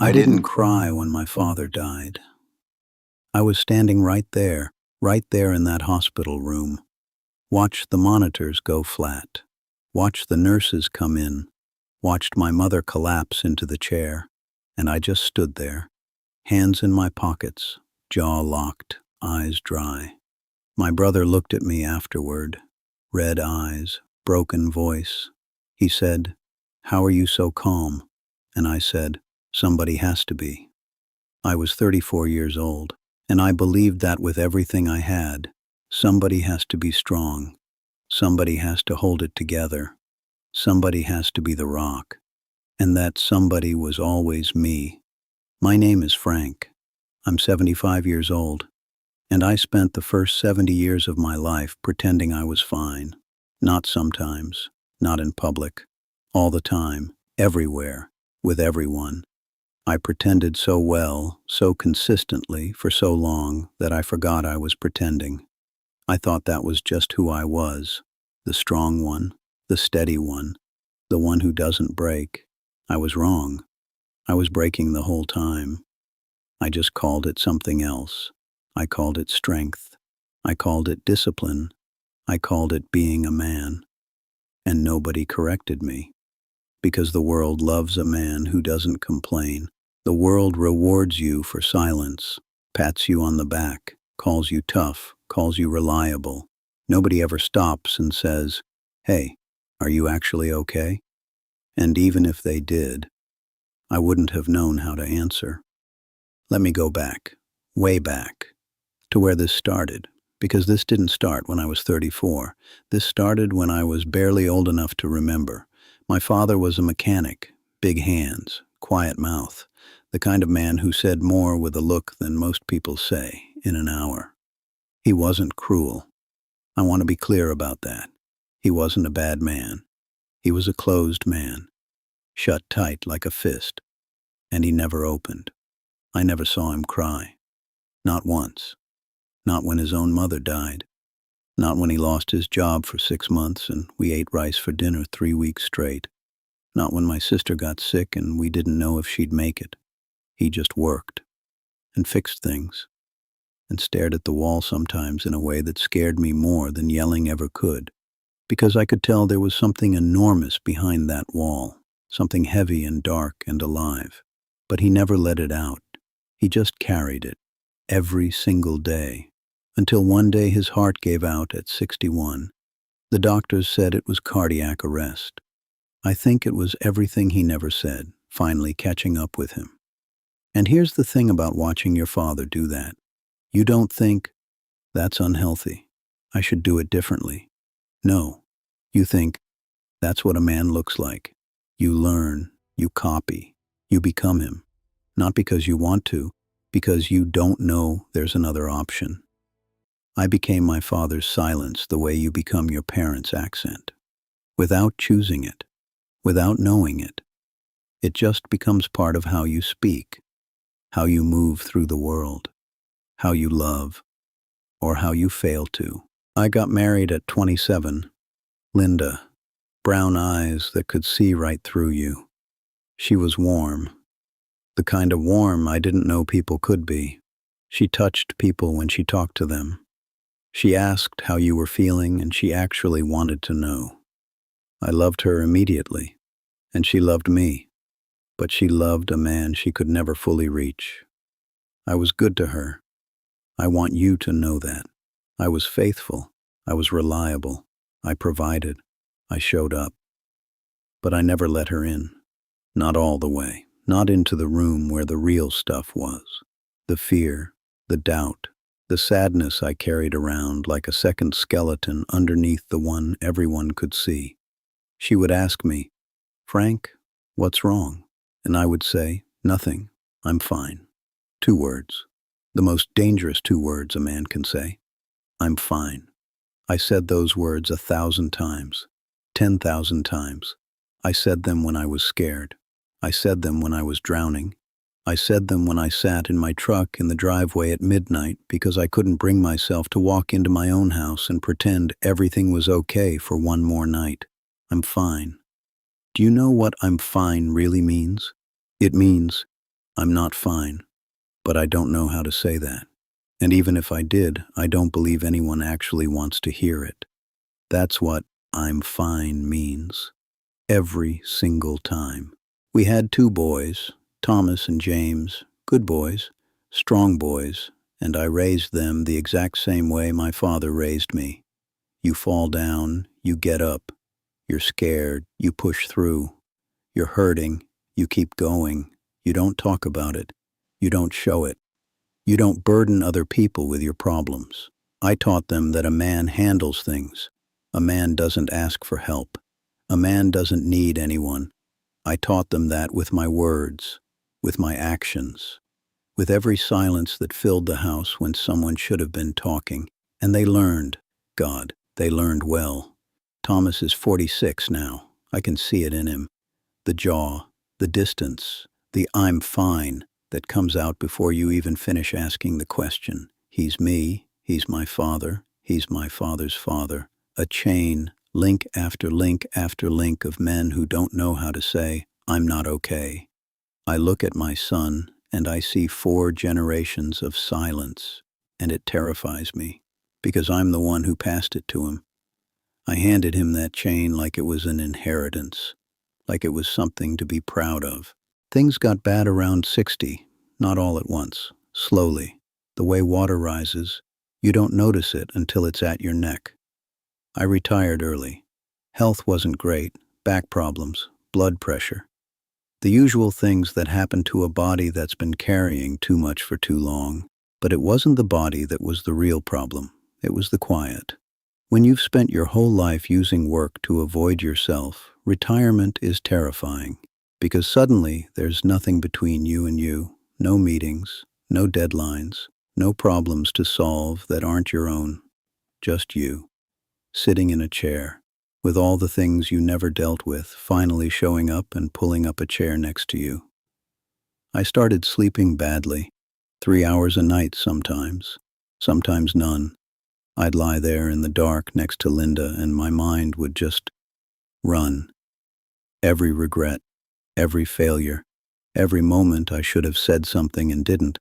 I didn't cry when my father died. I was standing right there in that hospital room. Watched the monitors go flat. Watched the nurses come in. Watched my mother collapse into the chair. And I just stood there, hands in my pockets, jaw locked, eyes dry. My brother looked at me afterward, red eyes, broken voice. He said, "How are you so calm?" And I said, "Somebody has to be." I was 34 years old, and I believed that with everything I had. Somebody has to be strong. Somebody has to hold it together. Somebody has to be the rock. And that somebody was always me. My name is Frank. I'm 75 years old, and I spent the first 70 years of my life pretending I was fine. Not sometimes, not in public, all the time, everywhere, with everyone. I pretended so well, so consistently, for so long that I forgot I was pretending. I thought that was just who I was, the strong one, the steady one, the one who doesn't break. I was wrong. I was breaking the whole time. I just called it something else. I called it strength. I called it discipline. I called it being a man. And nobody corrected me. Because the world loves a man who doesn't complain. The world rewards you for silence, pats you on the back, calls you tough, calls you reliable. Nobody ever stops and says, "Hey, are you actually okay?" And even if they did, I wouldn't have known how to answer. Let me go back, way back, to where this started, because this didn't start when I was 34. This started when I was barely old enough to remember. My father was a mechanic, big hands, quiet mouth, the kind of man who said more with a look than most people say in an hour. He wasn't cruel. I want to be clear about that. He wasn't a bad man. He was a closed man, shut tight like a fist, and he never opened. I never saw him cry. Not once. Not when his own mother died. Not when he lost his job for 6 months and we ate rice for dinner 3 weeks straight. Not when my sister got sick and we didn't know if she'd make it. He just worked and fixed things and stared at the wall sometimes in a way that scared me more than yelling ever could, because I could tell there was something enormous behind that wall, something heavy and dark and alive. But he never let it out. He just carried it every single day, until one day his heart gave out at 61. The doctors said it was cardiac arrest. I think it was everything he never said, finally catching up with him. And here's the thing about watching your father do that. You don't think, "That's unhealthy. I should do it differently." No. You think, "That's what a man looks like." You learn, you copy, you become him. Not because you want to, because you don't know there's another option. I became my father's silence the way you become your parents' accent. Without choosing it, without knowing it. It just becomes part of how you speak, how you move through the world, how you love, or how you fail to. I got married at 27. Linda, brown eyes that could see right through you. She was warm, the kind of warm I didn't know people could be. She touched people when she talked to them. She asked how you were feeling, and she actually wanted to know. I loved her immediately, and she loved me, but she loved a man she could never fully reach. I was good to her. I want you to know that. I was faithful. I was reliable. I provided. I showed up. But I never let her in. Not all the way. Not into the room where the real stuff was. The fear, the doubt, the sadness I carried around like a second skeleton underneath the one everyone could see. She would ask me, "Frank, what's wrong?" And I would say, "Nothing. I'm fine." 2 words. The most dangerous 2 words a man can say. I'm fine. I said those words 1,000 times, 10,000 times. I said them when I was scared. I said them when I was drowning. I said them when I sat in my truck in the driveway at midnight because I couldn't bring myself to walk into my own house and pretend everything was okay for one more night. I'm fine. Do you know what "I'm fine" really means? It means, I'm not fine, but I don't know how to say that. And even if I did, I don't believe anyone actually wants to hear it. That's what "I'm fine" means. Every single time. We had two boys, Thomas and James, good boys, strong boys, and I raised them the exact same way my father raised me. You fall down, you get up. You're scared, you push through. You're hurting, you keep going. You don't talk about it. You don't show it. You don't burden other people with your problems. I taught them that a man handles things. A man doesn't ask for help. A man doesn't need anyone. I taught them that with my words, with my actions, with every silence that filled the house when someone should have been talking. And they learned. God, they learned well. Thomas is 46 now. I can see it in him. The jaw, the distance, the "I'm fine" that comes out before you even finish asking the question. He's me, he's my father, he's my father's father. A chain, link after link after link of men who don't know how to say, "I'm not okay." I look at my son and I see 4 generations of silence, and it terrifies me, because I'm the one who passed it to him. I handed him that chain like it was an inheritance, like it was something to be proud of. Things got bad around 60, not all at once, slowly. The way water rises, you don't notice it until it's at your neck. I retired early. Health wasn't great, back problems, blood pressure. The usual things that happen to a body that's been carrying too much for too long. But it wasn't the body that was the real problem. It was the quiet. When you've spent your whole life using work to avoid yourself, retirement is terrifying, because suddenly there's nothing between you and you, no meetings, no deadlines, no problems to solve that aren't your own, just you, sitting in a chair, with all the things you never dealt with finally showing up and pulling up a chair next to you. I started sleeping badly, 3 hours a night sometimes none. I'd lie there in the dark next to Linda and my mind would just run. Every regret, every failure, every moment I should have said something and didn't.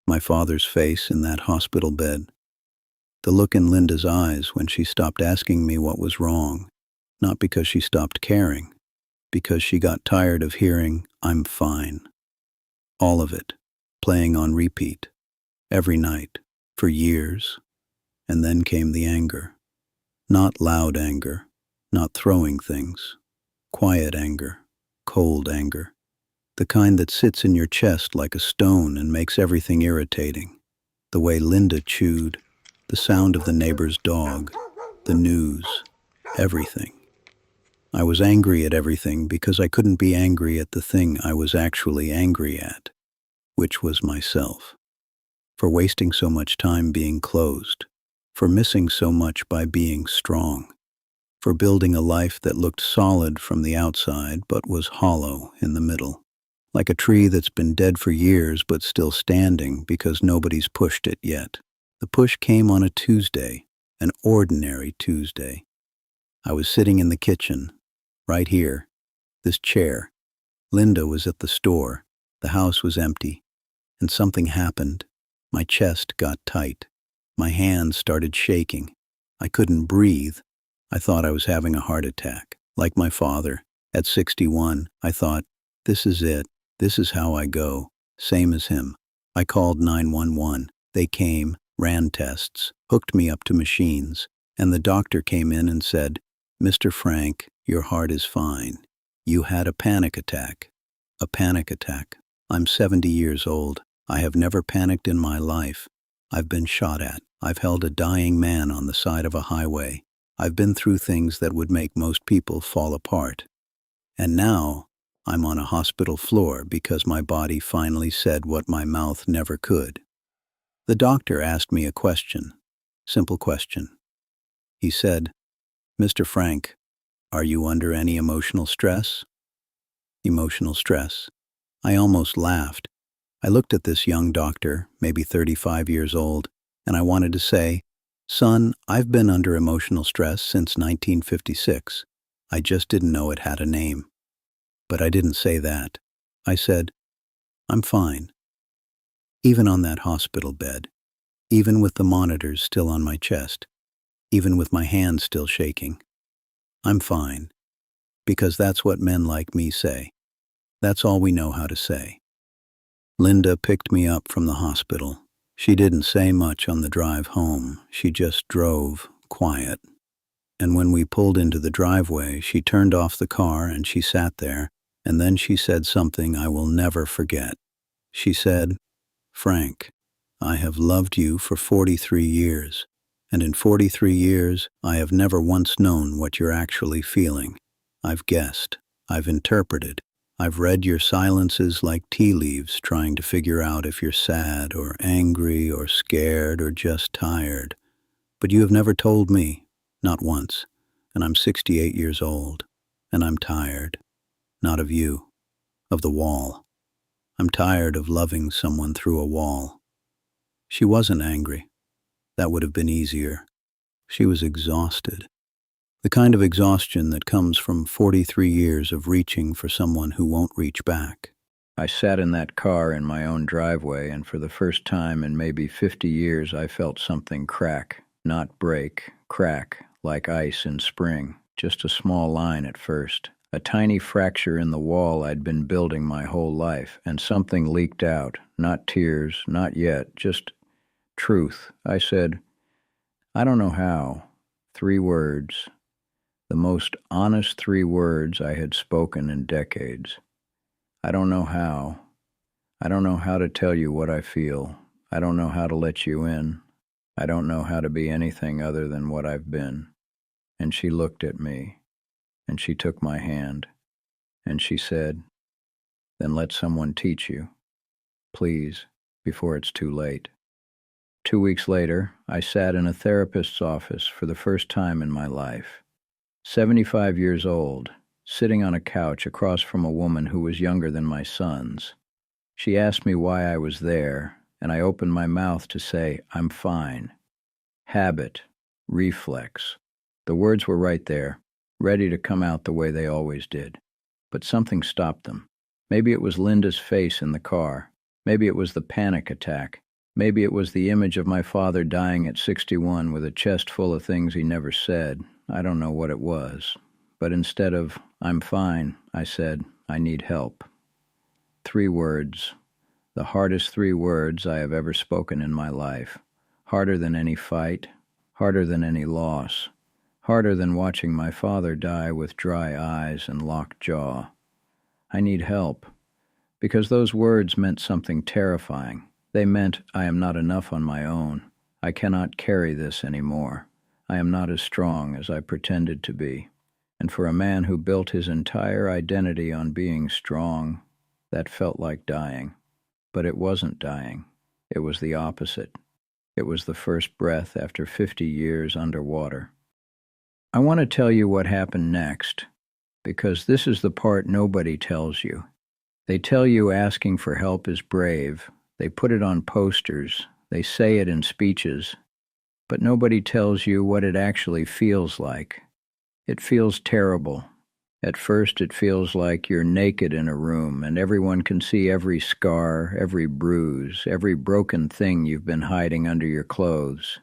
My father's face in that hospital bed. The look in Linda's eyes when she stopped asking me what was wrong, not because she stopped caring, because she got tired of hearing, "I'm fine." All of it, playing on repeat, every night, for years. And then came the anger. Not loud anger, not throwing things. Quiet anger, cold anger. The kind that sits in your chest like a stone and makes everything irritating. The way Linda chewed, the sound of the neighbor's dog, the news, everything. I was angry at everything because I couldn't be angry at the thing I was actually angry at, which was myself. For wasting so much time being closed, for missing so much by being strong, for building a life that looked solid from the outside but was hollow in the middle, like a tree that's been dead for years but still standing because nobody's pushed it yet. The push came on a Tuesday, an ordinary Tuesday. I was sitting in the kitchen, right here, this chair. Linda was at the store. The house was empty, and something happened. My chest got tight. My hands started shaking. I couldn't breathe. I thought I was having a heart attack. Like my father, at 61, I thought, this is it. This is how I go. Same as him. I called 911. They came, ran tests, hooked me up to machines, and the doctor came in and said, "Mr. Frank, your heart is fine. You had a panic attack." A panic attack. I'm 70 years old. I have never panicked in my life. I've been shot at. I've held a dying man on the side of a highway. I've been through things that would make most people fall apart. And now, I'm on a hospital floor because my body finally said what my mouth never could. The doctor asked me a question. Simple question. He said, "Mr. Frank, are you under any emotional stress?" Emotional stress. I almost laughed. I looked at this young doctor, maybe 35 years old, and I wanted to say, "Son, I've been under emotional stress since 1956. I just didn't know it had a name." But I didn't say that. I said, I'm fine. Even on that hospital bed, even with the monitors still on my chest, even with my hands still shaking. I'm fine. Because that's what men like me say. That's all we know how to say. Linda picked me up from the hospital. She didn't say much on the drive home. She just drove, quiet. And when we pulled into the driveway, she turned off the car and she sat there, and then she said something I will never forget. She said, "Frank, I have loved you for 43 years, and in 43 years I have never once known what you're actually feeling. I've guessed, I've interpreted, I've read your silences like tea leaves trying to figure out if you're sad or angry or scared or just tired. But you have never told me, not once, and I'm 68 years old, and I'm tired, not of you, of the wall. I'm tired of loving someone through a wall." She wasn't angry. That would have been easier. She was exhausted. The kind of exhaustion that comes from 43 years of reaching for someone who won't reach back. I sat in that car in my own driveway, and for the first time in maybe 50 years I felt something crack, not break, crack, like ice in spring. Just a small line at first. A tiny fracture in the wall I'd been building my whole life, and something leaked out. Not tears, not yet, just truth. I said, "I don't know how." 3 words. The most honest 3 words I had spoken in decades. I don't know how. I don't know how to tell you what I feel. I don't know how to let you in. I don't know how to be anything other than what I've been. And she looked at me, and she took my hand, and she said, "Then let someone teach you, please, before it's too late." 2 weeks later, I sat in a therapist's office for the first time in my life. 75 years old, sitting on a couch across from a woman who was younger than my sons. She asked me why I was there, and I opened my mouth to say, "I'm fine." Habit, reflex. The words were right there, ready to come out the way they always did. But something stopped them. Maybe it was Linda's face in the car. Maybe it was the panic attack. Maybe it was the image of my father dying at 61 with a chest full of things he never said. I don't know what it was. But instead of, "I'm fine," I said, "I need help." 3 words. The hardest 3 words I have ever spoken in my life. Harder than any fight. Harder than any loss. Harder than watching my father die with dry eyes and locked jaw. I need help. Because those words meant something terrifying. They meant I am not enough on my own. I cannot carry this anymore. I am not as strong as I pretended to be. And for a man who built his entire identity on being strong, that felt like dying. But it wasn't dying. It was the opposite. It was the first breath after 50 years underwater. I want to tell you what happened next, because this is the part nobody tells you. They tell you asking for help is brave. They put it on posters. They say it in speeches. But nobody tells you what it actually feels like. It feels terrible. At first it feels like you're naked in a room and everyone can see every scar, every bruise, every broken thing you've been hiding under your clothes.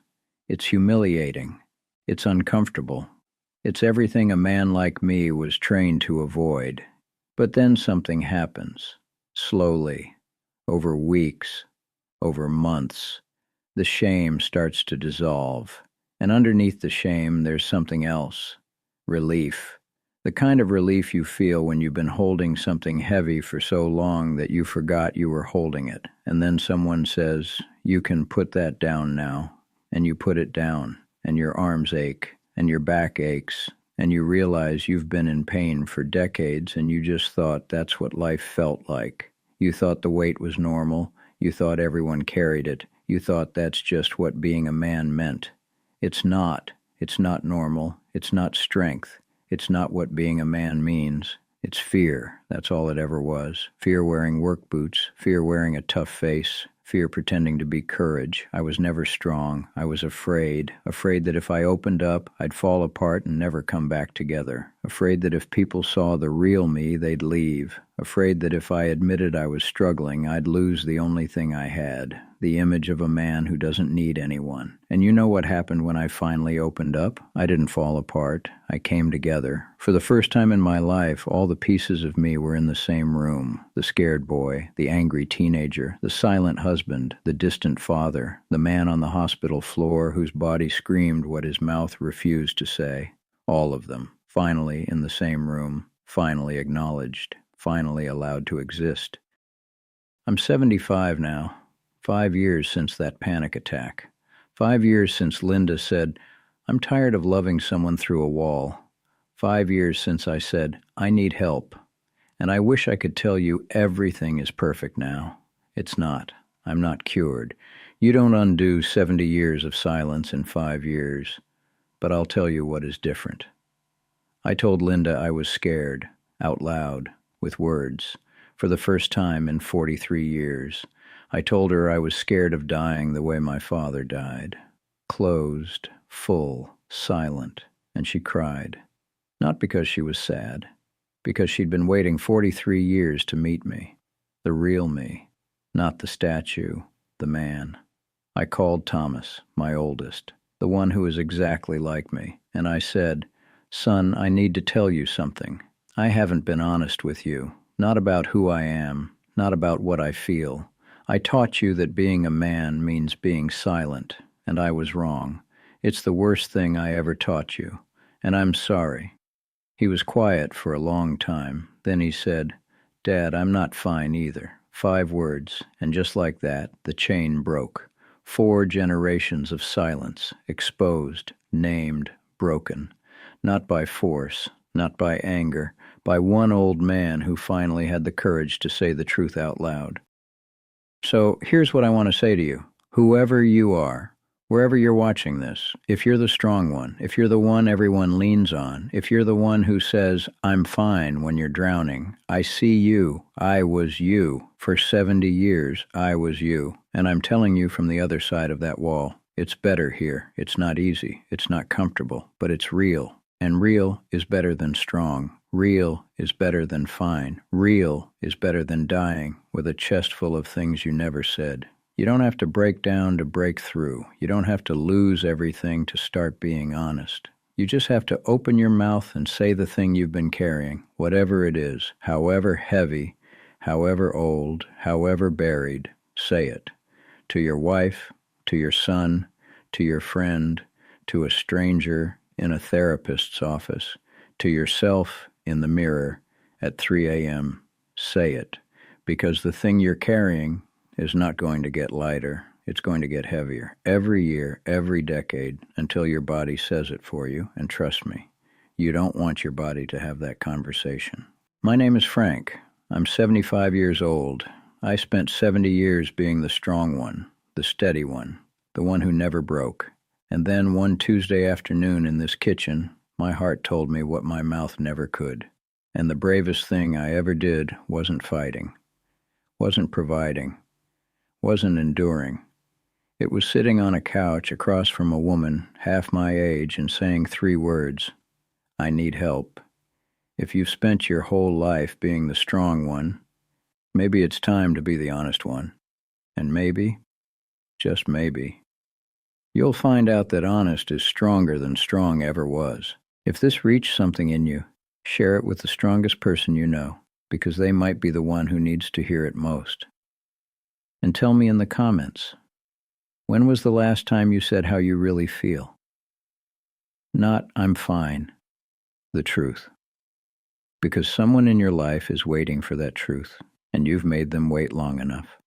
It's humiliating. It's uncomfortable. It's everything a man like me was trained to avoid. But then something happens. Slowly. Over weeks. Over months. The shame starts to dissolve. And underneath the shame there's something else. Relief. The kind of relief you feel when you've been holding something heavy for so long that you forgot you were holding it. And then someone says, "You can put that down now." And you put it down. And your arms ache. And your back aches. And you realize you've been in pain for decades and you just thought that's what life felt like. You thought the weight was normal. You thought everyone carried it. You thought that's just what being a man meant. It's not. It's not normal. It's not strength. It's not what being a man means. It's fear. That's all it ever was. Fear wearing work boots. Fear wearing a tough face. Fear pretending to be courage. I was never strong. I was afraid. Afraid that if I opened up, I'd fall apart and never come back together. afraid that if people saw the real me, they'd leave, afraid that if I admitted I was struggling, I'd lose the only thing I had, the image of a man who doesn't need anyone. And you know what happened when I finally opened up? I didn't fall apart. I came together. For the first time in my life, all the pieces of me were in the same room. The scared boy, the angry teenager, the silent husband, the distant father, the man on the hospital floor whose body screamed what his mouth refused to say. All of them, finally in the same room, finally acknowledged, finally allowed to exist. I'm 75 now. 5 years since that panic attack. 5 years since Linda said, "I'm tired of loving someone through a wall." 5 years since I said, "I need help." And I wish I could tell you everything is perfect now. It's not. I'm not cured. You don't undo 70 years of silence in 5 years. But I'll tell you what is different. I told Linda I was scared, out loud, with words, for the first time in 43 years. I told her I was scared of dying the way my father died. Closed, full, silent, and she cried. Not because she was sad, because she'd been waiting 43 years to meet me, the real me, not the statue, the man. I called Thomas, my oldest, the one who is exactly like me, and I said, "Son, I need to tell you something. I haven't been honest with you, not about who I am, not about what I feel. I taught you that being a man means being silent, and I was wrong. It's the worst thing I ever taught you, and I'm sorry." He was quiet for a long time. Then he said, "Dad, I'm not fine either." 5 words, and just like that, the chain broke. 4 generations of silence, exposed, named, broken. Not by force, not by anger, by one old man who finally had the courage to say the truth out loud. So here's what I want to say to you. Whoever you are, wherever you're watching this, if you're the strong one, if you're the one everyone leans on, if you're the one who says, "I'm fine" when you're drowning, I see you. I was you. For 70 years, I was you. And I'm telling you from the other side of that wall, it's better here. It's not easy. It's not comfortable, but it's real. And real is better than strong. Real is better than fine. Real is better than dying with a chest full of things you never said. You don't have to break down to break through. You don't have to lose everything to start being honest. You just have to open your mouth and say the thing you've been carrying, whatever it is, however heavy, however old, however buried, say it. To your wife, to your son, to your friend, to a stranger in a therapist's office, to yourself in the mirror at 3 a.m. Say it, because the thing you're carrying is not going to get lighter. It's going to get heavier every year, every decade, until your body says it for you. And trust me, you don't want your body to have that conversation. My name is Frank. I'm 75 years old. I spent 70 years being the strong one, the steady one, the one who never broke. And then one Tuesday afternoon in this kitchen, my heart told me what my mouth never could. And the bravest thing I ever did wasn't fighting, wasn't providing, wasn't enduring. It was sitting on a couch across from a woman half my age and saying 3 words, "I need help." If you've spent your whole life being the strong one, maybe it's time to be the honest one. And maybe, just maybe, you'll find out that honest is stronger than strong ever was. If this reached something in you, share it with the strongest person you know, because they might be the one who needs to hear it most. And tell me in the comments, when was the last time you said how you really feel? Not, "I'm fine," the truth. Because someone in your life is waiting for that truth, and you've made them wait long enough.